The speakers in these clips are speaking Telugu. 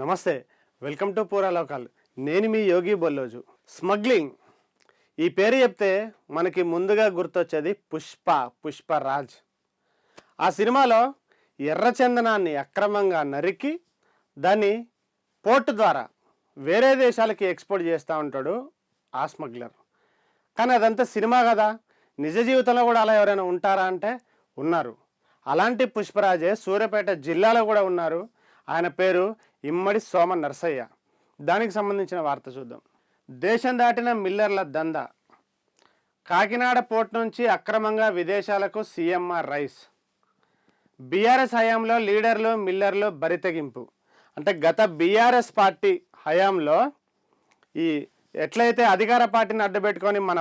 నమస్తే, వెల్కమ్ టు పూరా లోకల్. నేను మీ యోగి బొల్లోజు. స్మగ్లింగ్ ఈ పేరు చెప్తే మనకి ముందుగా గుర్తొచ్చేది పుష్పరాజ్. ఆ సినిమాలో ఎర్రచందనాన్ని అక్రమంగా నరికి దాన్ని పోర్టు ద్వారా వేరే దేశాలకి ఎక్స్పోర్ట్ చేస్తూ ఉంటాడు ఆ స్మగ్లర్. కానీ అదంతా సినిమా కదా, నిజ జీవితంలో కూడా అలా ఎవరైనా ఉంటారా అంటే ఉన్నారు. అలాంటి పుష్పరాజే సూర్యాపేట జిల్లాలో కూడా ఉన్నారు. ఆయన పేరు ఇమ్మడి సోమ నరసయ్య. దానికి సంబంధించిన వార్త చూద్దాం. దేశం దాటిన మిల్లర్ల దందా. కాకినాడ పోర్ట్ నుంచి అక్రమంగా విదేశాలకు సిఎంఆర్ రైస్. బీఆర్ఎస్ హయాంలో లీడర్లు మిల్లర్లు బరితెగింపు. అంటే గత బీఆర్ఎస్ పార్టీ హయాంలో ఈ ఎట్లయితే అధికార పార్టీని అడ్డుపెట్టుకొని మన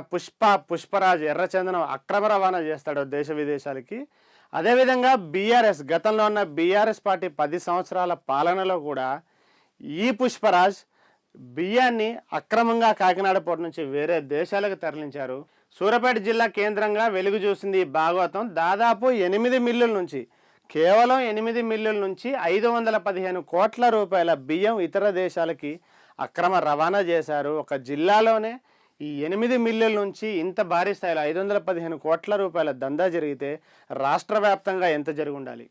పుష్పరాజ్ ఎర్రచందనం అక్రమ రవాణా చేస్తాడో దేశ విదేశాలకి, అదేవిధంగా బీఆర్ఎస్ గతంలో ఉన్న బీఆర్ఎస్ పార్టీ 10 సంవత్సరాల పాలనలో కూడా ఈ పుష్పరాజ్ బియ్యాన్ని అక్రమంగా కాకినాడ పోర్టు నుంచి వేరే దేశాలకు తరలించారు. సూర్యాపేట జిల్లా కేంద్రంగా వెలుగు చూసింది ఈ భాగవతం. దాదాపు 8 మిల్లుల నుంచి, కేవలం 8 మిల్లుల నుంచి 515 కోట్ల రూపాయల బియ్యం ఇతర దేశాలకి అక్రమ రవాణా చేశారు. ఒక జిల్లాలోనే ఈ 8 మిల్లుల నుంచి ఇంత భారీ స్థాయిలో 515 కోట్ల రూపాయల దందా జరిగితే రాష్ట్ర వ్యాప్తంగా ఎంత జరిగి ఉండాలి?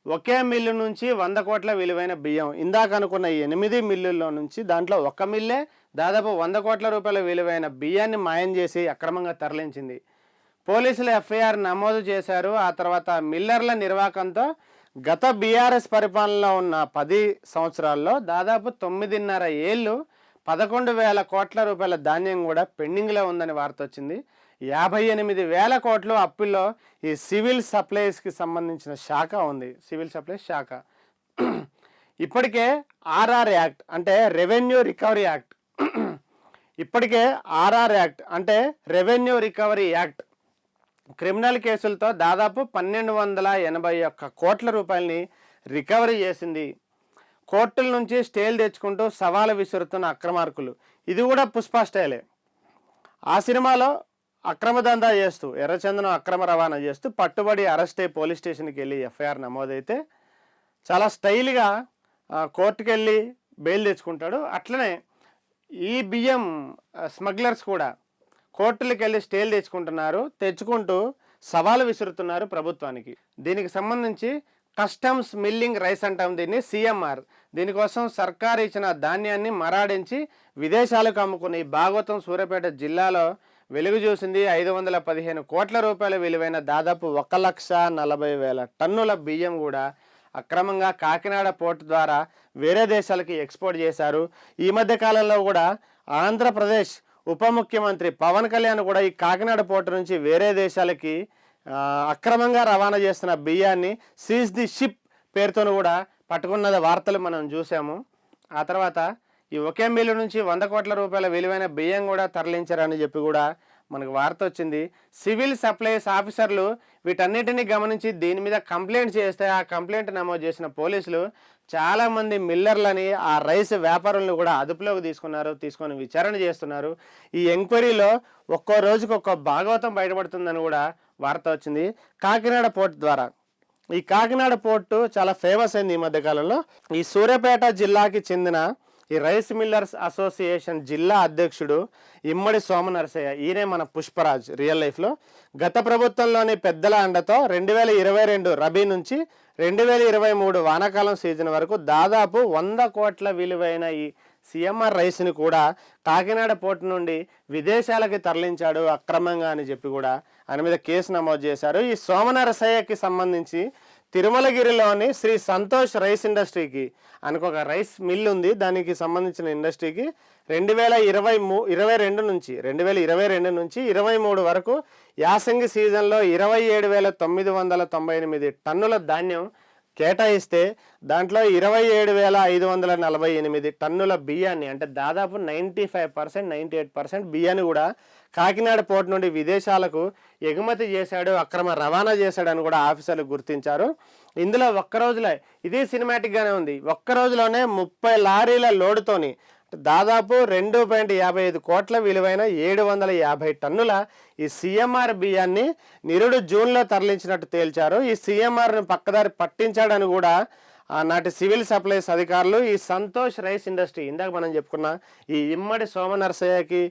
ఒకే మిల్లు నుంచి 100 కోట్ల విలువైన బియ్యం, ఇందాక అనుకున్న ఈ 8 మిల్లుల్లో నుంచి దాంట్లో ఒక మిల్లే దాదాపు 100 కోట్ల రూపాయల విలువైన బియ్యాన్ని మాయం చేసి అక్రమంగా తరలించింది. పోలీసులు ఎఫ్ఐఆర్ నమోదు చేశారు. ఆ తర్వాత మిల్లర్ల నిర్వాకంతో గత బీఆర్ఎస్ పరిపాలనలో ఉన్న 10 సంవత్సరాల్లో దాదాపు 9.5 ఏళ్ళు 11,000 కోట్ల రూపాయల ధాన్యం కూడా పెండింగ్లో ఉందని వార్త వచ్చింది. 58,000 కోట్లు అప్పుల్లో ఈ సివిల్ సప్లైస్కి సంబంధించిన శాఖ ఉంది, సివిల్ సప్లైస్ శాఖ. ఇప్పటికే ఆర్ఆర్ యాక్ట్ అంటే రెవెన్యూ రికవరీ యాక్ట్, ఇప్పటికే ఆర్ఆర్ యాక్ట్ అంటే రెవెన్యూ రికవరీ యాక్ట్ క్రిమినల్ కేసులతో దాదాపు 1,281 కోట్ల రూపాయలని రికవరీ చేసింది. కోర్టుల నుంచి స్టేలు తెచ్చుకుంటూ సవాలు విసురుతున్న అక్రమార్కులు. ఇది కూడా పుష్ప స్టైలే. ఆ సినిమాలో అక్రమ దందా చేస్తూ ఎర్రచందనం అక్రమ రవాణా చేస్తూ పట్టుబడి అరెస్ట్ అయ్యి పోలీస్ స్టేషన్కి వెళ్ళి ఎఫ్ఐఆర్ నమోదైతే చాలా స్టైల్గా కోర్టుకు వెళ్ళి బెయిల్ తెచ్చుకుంటాడు. అట్లనే ఈ బియ్యం స్మగ్లర్స్ కూడా కోర్టులకు వెళ్ళి స్టేలు తెచ్చుకుంటూ సవాలు విసురుతున్నారు ప్రభుత్వానికి. దీనికి సంబంధించి కస్టమ్స్ మిల్లింగ్ రైస్ అంటాం దీన్ని, సిఎంఆర్. దీనికోసం సర్కారు ఇచ్చిన ధాన్యాన్ని మరాడించి విదేశాలకు అమ్ముకుని భాగవతం సూర్యాపేట జిల్లాలో వెలుగు చూసింది. 515 కోట్ల రూపాయల విలువైన దాదాపు 1,40,000 టన్నుల బియ్యం కూడా అక్రమంగా కాకినాడ పోర్టు ద్వారా వేరే దేశాలకి ఎక్స్పోర్ట్ చేశారు. ఈ మధ్య కాలంలో కూడా ఆంధ్రప్రదేశ్ ఉప ముఖ్యమంత్రి పవన్ కళ్యాణ్ కూడా ఈ కాకినాడ పోర్టు నుంచి వేరే దేశాలకి అక్రమంగా రవాణా చేస్తున్న బియ్యాన్ని సీజ్ ది షిప్ పేరుతో కూడా పట్టుకున్న వార్తలు మనం చూసాము. ఆ తర్వాత ఈ ఒకే మిల్లు నుంచి 100 కోట్ల రూపాయల విలువైన బియ్యం కూడా తరలించారని చెప్పి కూడా మనకు వార్త వచ్చింది. సివిల్ సప్లైస్ ఆఫీసర్లు వీటన్నిటిని గమనించి దీని మీద కంప్లైంట్ చేస్తే ఆ కంప్లైంట్ నమోదు చేసిన పోలీసులు చాలామంది మిల్లర్లని, ఆ రైస్ వ్యాపారులను కూడా అదుపులోకి తీసుకొని విచారణ చేస్తున్నారు. ఈ ఎంక్వైరీలో ఒక్కో రోజుకు ఒక్కో భాగవతం బయటపడుతుందని కూడా వార్త వచ్చింది. కాకినాడ పోర్టు ద్వారా ఈ కాకినాడ పోర్టు చాలా ఫేమస్ అయింది ఈ మధ్యకాలంలో. ఈ సూర్యాపేట జిల్లాకి చెందిన ఈ రైస్ మిల్లర్స్ అసోసియేషన్ జిల్లా అధ్యక్షుడు ఇమ్మడి సోమ నరసయ్య, ఈయనే మన పుష్పరాజ్ రియల్ లైఫ్లో. గత ప్రభుత్వంలోని పెద్దల అండతో 2022 రబీ నుంచి 2023 వానాకాలం సీజన్ వరకు దాదాపు 100 కోట్ల విలువైన ఈ సిఎంఆర్ రైస్ని కూడా కాకినాడ పోర్టు నుండి విదేశాలకి తరలించాడు అక్రమంగా అని చెప్పి కూడా ఆయన మీద కేసు నమోదు చేశారు. ఈ సోమనరసయ్యకి సంబంధించి తిరుమలగిరిలోని శ్రీ సంతోష్ రైస్ ఇండస్ట్రీకి అనుకొక రైస్ మిల్ ఉంది. దానికి సంబంధించిన ఇండస్ట్రీకి 2022 నుంచి 23 వరకు యాసంగి సీజన్లో 27,998 టన్నుల ధాన్యం కేటాయిస్తే దాంట్లో 27,548 టన్నుల బియ్యాన్ని, అంటే దాదాపు 98% బియ్యాన్ని కూడా కాకినాడ పోర్టు నుండి విదేశాలకు ఎగుమతి చేశాడు, అక్రమ రవాణా చేశాడని కూడా ఆఫీసర్లు గుర్తించారు. ఇందులో ఒక్కరోజులో ఇది సినిమాటిక్గానే ఉంది. ఒక్క రోజులోనే 30 లారీల లోడుతోని దాదాపు 2.55 కోట్ల విలువైన 750 టన్నుల ఈ సిఎంఆర్ బియ్యాన్ని నిరుడు జూన్లో తరలించినట్టు తేల్చారు. ఈ సిఎంఆర్ను పక్కదారి పట్టించాడని కూడా ఆనాటి సివిల్ సప్లైస్ అధికారులు ఈ సంతోష్ రైస్ ఇండస్ట్రీ, ఇందాక మనం చెప్పుకున్న ఈ ఇమ్మడి సోమనరసయ్యకి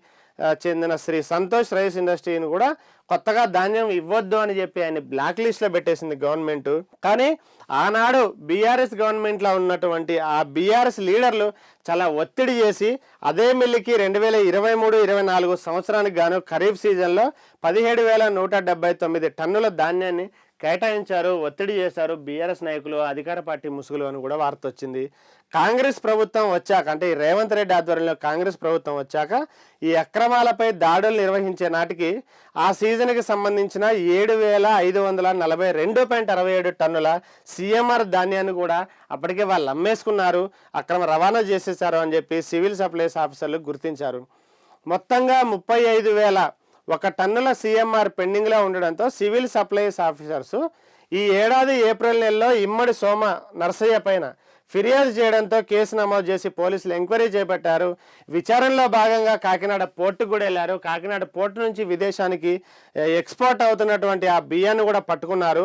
చెందిన శ్రీ సంతోష్ రైస్ ఇండస్ట్రీని కూడా కొత్తగా ధాన్యం ఇవ్వద్దు అని చెప్పి ఆయన బ్లాక్ లిస్ట్లో పెట్టేసింది గవర్నమెంట్. కానీ ఆనాడు బీఆర్ఎస్ గవర్నమెంట్లో ఉన్నటువంటి ఆ బీఆర్ఎస్ లీడర్లు చాలా ఒత్తిడి చేసి అదే మిల్లుకి 2023-24 సంవత్సరానికి గాను ఖరీఫ్ సీజన్లో 17,179 టన్నుల ధాన్యాన్ని కేటాయించారు, ఒత్తిడి చేశారు బీఆర్ఎస్ నాయకులు, అధికార పార్టీ ముసుగులు అని కూడా వార్త వచ్చింది. కాంగ్రెస్ ప్రభుత్వం వచ్చాక, అంటే ఈ రేవంత్ రెడ్డి ఆధ్వర్యంలో కాంగ్రెస్ ప్రభుత్వం వచ్చాక ఈ అక్రమాలపై దాడులు నిర్వహించే నాటికి ఆ సీజన్కి సంబంధించిన 7,542.67 టన్నుల సిఎంఆర్ ధాన్యాన్ని కూడా అప్పటికే వాళ్ళు అమ్మేసుకున్నారు, అక్రమ రవాణా చేసేశారు అని చెప్పి సివిల్ సప్లైస్ ఆఫీసర్లు గుర్తించారు. మొత్తంగా 35,001 టన్నుల సిఎంఆర్ పెండింగ్లో ఉండడంతో సివిల్ సప్లైస్ ఆఫీసర్స్ ఈ ఏడాది ఏప్రిల్ నెలలో ఇమ్మడి సోమ నరసయ్య పైన ఫిర్యాదు చేయడంతో కేసు నమోదు చేసి పోలీసులు ఎంక్వైరీ చేపట్టారు. విచారణలో భాగంగా కాకినాడ పోర్టుకు కూడా వెళ్ళారు. కాకినాడ పోర్టు నుంచి విదేశానికి ఎక్స్పోర్ట్ అవుతున్నటువంటి ఆ బియ్యాన్ని కూడా పట్టుకున్నారు.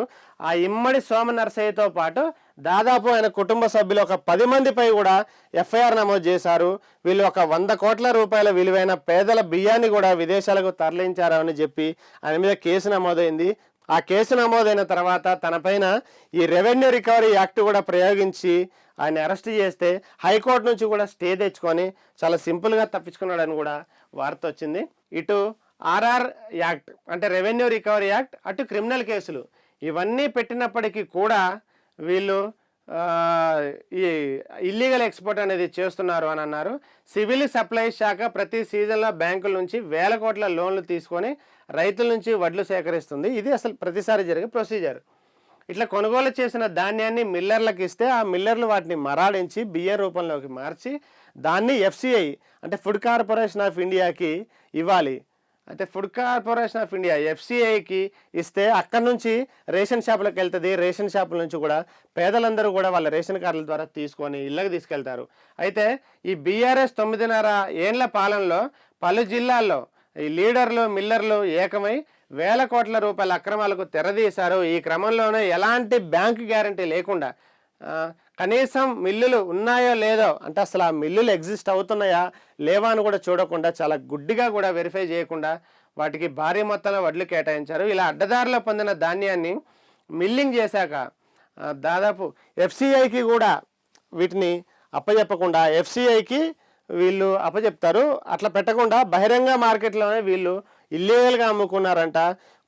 ఆ ఇమ్మడి సోమ నరసయ్యతో పాటు దాదాపు ఆయన కుటుంబ సభ్యులు ఒక 10 మందిపై కూడా ఎఫ్ఐఆర్ నమోదు చేశారు. వీళ్ళు ఒక 100 కోట్ల రూపాయల విలువైన పేదల బియ్యాన్ని కూడా విదేశాలకు తరలించారు అని చెప్పి ఆయన మీద కేసు నమోదైంది. ఆ కేసు నమోదైన తర్వాత తనపైన ఈ రెవెన్యూ రికవరీ యాక్ట్ కూడా ప్రయోగించి ఆయన అరెస్ట్ చేస్తే హైకోర్టు నుంచి కూడా స్టే తెచ్చుకొని చాలా సింపుల్గా తప్పించుకున్నాడని కూడా వార్త వచ్చింది. ఇటు ఆర్ఆర్ యాక్ట్ అంటే రెవెన్యూ రికవరీ యాక్ట్, అటు క్రిమినల్ కేసులు ఇవన్నీ పెట్టినప్పటికీ కూడా వీళ్ళు ఈ ఇల్లీగల్ ఎక్స్పోర్ట్ అనేది చేస్తున్నారు అని అన్నారు. సివిల్ సప్లైస్ శాఖ ప్రతి సీజన్లో బ్యాంకుల నుంచి 1,000 కోట్ల లోన్లు తీసుకొని రైతుల నుంచి వడ్లు సేకరిస్తుంది. ఇది అసలు ప్రతిసారి జరిగే ప్రొసీజర్. ఇట్లా కొనుగోలు చేసిన ధాన్యాన్ని మిల్లర్లకు ఇస్తే ఆ మిల్లర్లు వాటిని మరాడించి బియ్యం రూపంలోకి మార్చి దాన్ని ఎఫ్సిఐ అంటే ఫుడ్ కార్పొరేషన్ ఆఫ్ ఇండియాకి ఇవ్వాలి. అయితే ఫుడ్ కార్పొరేషన్ ఆఫ్ ఇండియా ఎఫ్సిఐకి ఇస్తే అక్కడి నుంచి రేషన్ షాపులకు వెళ్తుంది. రేషన్ షాపుల నుంచి కూడా పేదలందరూ కూడా వాళ్ళ రేషన్ కార్డుల ద్వారా తీసుకొని ఇళ్ళకి తీసుకెళ్తారు. అయితే ఈ బీఆర్ఎస్ 9.5 ఏళ్ల పాలనలో పలు జిల్లాల్లో ఈ లీడర్లు మిల్లర్లు ఏకమై 1,000 కోట్ల రూపాయల అక్రమాలకు తెరదీశారు. ఈ క్రమంలోనే ఎలాంటి బ్యాంకు గ్యారంటీ లేకుండా కనీసం మిల్లులు ఉన్నాయో లేదో అంటే అసలు ఆ మిల్లులు ఎగ్జిస్ట్ అవుతున్నాయా లేవా అని కూడా చూడకుండా చాలా గుడ్డిగా కూడా వెరిఫై చేయకుండా వాటికి భారీ మొత్తంలో వడ్లు కేటాయించారు. ఇలా అడ్డదారిలో పొందిన ధాన్యాన్ని మిల్లింగ్ చేశాక దాదాపు ఎఫ్సిఐకి కూడా వీటిని అప్పచెప్పకుండా ఎఫ్సిఐకి వీళ్ళు అప్పచెప్తారు. అట్లా పెట్టకుండా బహిరంగ మార్కెట్లోనే వీళ్ళు ఇల్లీగల్గా అమ్ముకున్నారంట.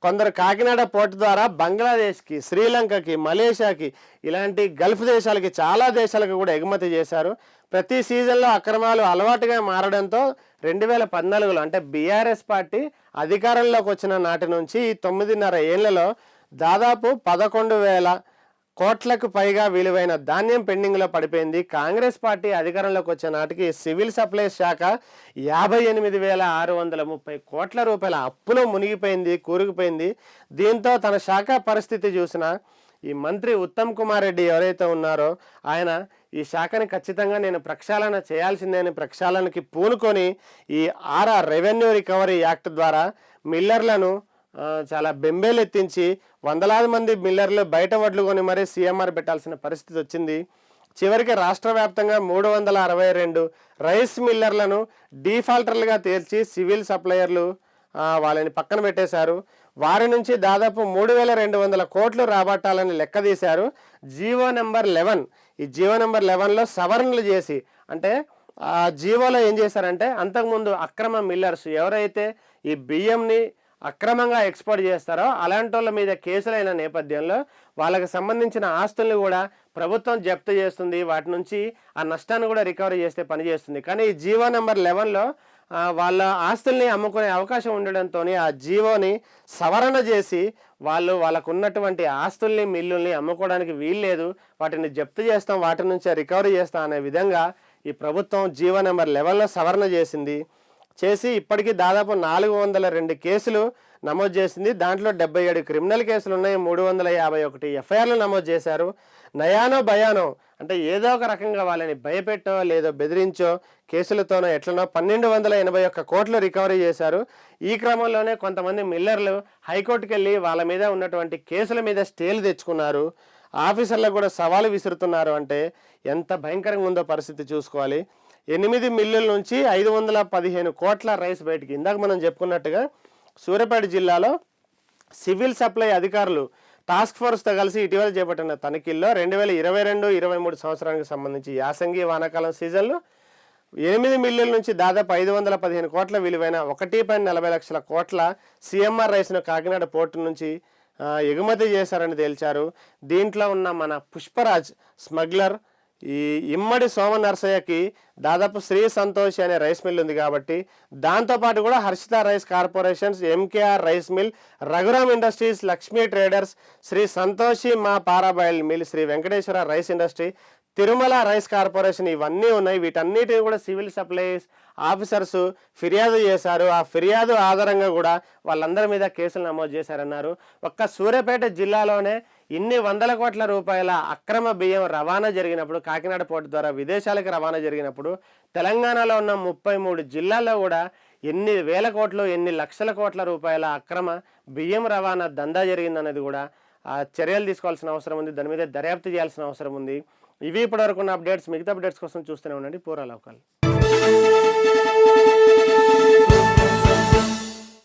కొందరు కాకినాడ పోర్టు ద్వారా బంగ్లాదేశ్కి, శ్రీలంకకి, మలేషియాకి ఇలాంటి గల్ఫ్ దేశాలకి చాలా దేశాలకు కూడా ఎగుమతి చేశారు. ప్రతి సీజన్లో అక్రమాలు అలవాటుగా మారడంతో 2014లో అంటే బీఆర్ఎస్ పార్టీ అధికారంలోకి వచ్చిన నాటి నుంచి ఈ 9.5 ఏళ్లలో దాదాపు 11,000 కోట్లకు పైగా విలువైన ధాన్యం పెండింగ్లో పడిపోయింది. కాంగ్రెస్ పార్టీ అధికారంలోకి వచ్చే నాటికి సివిల్ సప్లైస్ శాఖ 58,630 కోట్ల రూపాయల అప్పులో మునిగిపోయింది, కూరుకుపోయింది. దీంతో తన శాఖ పరిస్థితి చూసిన ఈ మంత్రి ఉత్తమ్ కుమార్ రెడ్డి ఎవరైతే ఉన్నారో ఆయన ఈ శాఖని ఖచ్చితంగా నేను ప్రక్షాళన చేయాల్సిందే అని ప్రక్షాళనకి పూనుకొని ఈ ఆర్ఆర్ రెవెన్యూ రికవరీ యాక్ట్ ద్వారా మిల్లర్లను చాలా బెంబేలెత్తించి వందలాది మంది మిల్లర్లు బయట వడ్లు కొని మరీ సిఎంఆర్ పెట్టాల్సిన పరిస్థితి వచ్చింది. చివరికి రాష్ట్ర వ్యాప్తంగా 362 రైస్ మిల్లర్లను డీఫాల్టర్లుగా తేల్చి సివిల్ సప్లయర్లు వాళ్ళని పక్కన పెట్టేశారు. వారి నుంచి దాదాపు 3,200 కోట్లు రాబట్టాలని లెక్కదీశారు. జీవో నెంబర్ 11 ఈ జీవో నెంబర్ 11లో సవరణలు చేసి అంటే ఆ జీవోలో ఏం చేశారంటే అంతకుముందు అక్రమ మిల్లర్స్ ఎవరైతే ఈ బియ్యంని అక్రమంగా ఎక్స్పోర్ట్ చేస్తారో అలాంటి వాళ్ళ మీద కేసులైన నేపథ్యంలో వాళ్ళకి సంబంధించిన ఆస్తుల్ని కూడా ప్రభుత్వం జప్తు చేస్తుంది, వాటి నుంచి ఆ నష్టాన్ని కూడా రికవరీ చేస్తే పనిచేస్తుంది. కానీ ఈ జీవో నెంబర్ 11లో వాళ్ళ ఆస్తుల్ని అమ్ముకునే అవకాశం ఉండడంతో ఆ జీవోని సవరణ చేసి వాళ్ళకు ఉన్నటువంటి ఆస్తుల్ని మిల్లుల్ని అమ్ముకోవడానికి వీల్లేదు, వాటిని జప్తు చేస్తాం, వాటి నుంచే రికవరీ చేస్తాం అనే విధంగా ఈ ప్రభుత్వం జీవో నెంబర్ 11లో సవరణ చేసి ఇప్పటికీ దాదాపు 402 కేసులు నమోదు చేసింది. దాంట్లో 77 క్రిమినల్ కేసులు ఉన్నాయి, 351 ఎఫ్ఐఆర్లు నమోదు చేశారు. నయానో భయానో అంటే ఏదో ఒక రకంగా వాళ్ళని భయపెట్టో లేదో బెదిరించో కేసులతోనో ఎట్లనో 1,281 కోట్లు రికవరీ చేశారు. ఈ క్రమంలోనే కొంతమంది మిల్లర్లు హైకోర్టుకు వెళ్ళి వాళ్ళ మీద ఉన్నటువంటి కేసుల మీద స్టేలు తెచ్చుకున్నారు. ఆఫీసర్లకు కూడా సవాలు విసురుతున్నారు అంటే ఎంత భయంకరంగా ఉందో పరిస్థితి చూసుకోవాలి. 8 మిల్లుల నుంచి 515 కోట్ల రైస్ బయటికి. ఇందాక మనం చెప్పుకున్నట్టుగా సూర్యాపేట జిల్లాలో సివిల్ సప్లై అధికారులు టాస్క్ ఫోర్స్తో కలిసి ఇటీవల చేపట్టిన తనిఖీల్లో 2022-23 సంవత్సరానికి సంబంధించి యాసంగి వానాకాలం సీజన్లో 8 మిల్లుల నుంచి దాదాపు 515 కోట్ల విలువైన 1.40 లక్షల కోట్ల సిఎంఆర్ రైస్ను కాకినాడ పోర్టు నుంచి ఎగుమతి చేశారని తేల్చారు. దీంట్లో ఉన్న మన పుష్పరాజ్ స్మగ్లర్ ఈ ఇమ్మడి సోమ నర్సయ్యకి దాదాపు శ్రీ సంతోషి అనే రైస్ మిల్ ఉంది కాబట్టి దాంతోపాటు కూడా Harshita rice corporations, MKR rice mill, Raghuram industries, Lakshmi traders, Sri Santoshi Maa parboil mill, Sri Venkateswara rice industry, Tirumala rice corporation ఇవన్నీ ఉన్నాయి. వీటన్నిటిని కూడా సివిల్ సప్లైస్ ఆఫీసర్స్ ఫిర్యాదు చేశారు. ఆ ఫిర్యాదు ఆధారంగా కూడా వాళ్ళందరి మీద కేసులు నమోదు చేశారన్నారు. ఒక్క సూర్యాపేట జిల్లాలోనే ఇన్ని వందల కోట్ల రూపాయల అక్రమ బియ్యం రవాణా జరిగినప్పుడు, కాకినాడ పోర్టు ద్వారా విదేశాలకు రవాణా జరిగినప్పుడు తెలంగాణలో ఉన్న 33 జిల్లాల్లో కూడా ఎన్ని వేల కోట్లు, ఎన్ని లక్షల కోట్ల రూపాయల అక్రమ బియ్యం రవాణా దందా జరిగిందనేది కూడా చర్యలు తీసుకోవాల్సిన అవసరం ఉంది. దాని మీద దర్యాప్తు చేయాల్సిన అవసరం ఉంది. ఇవి ఇప్పటివరకు ఉన్న అప్డేట్స్. మిగతా అప్డేట్స్ కోసం చూస్తూనే ఉండండి పూరా లోకల్.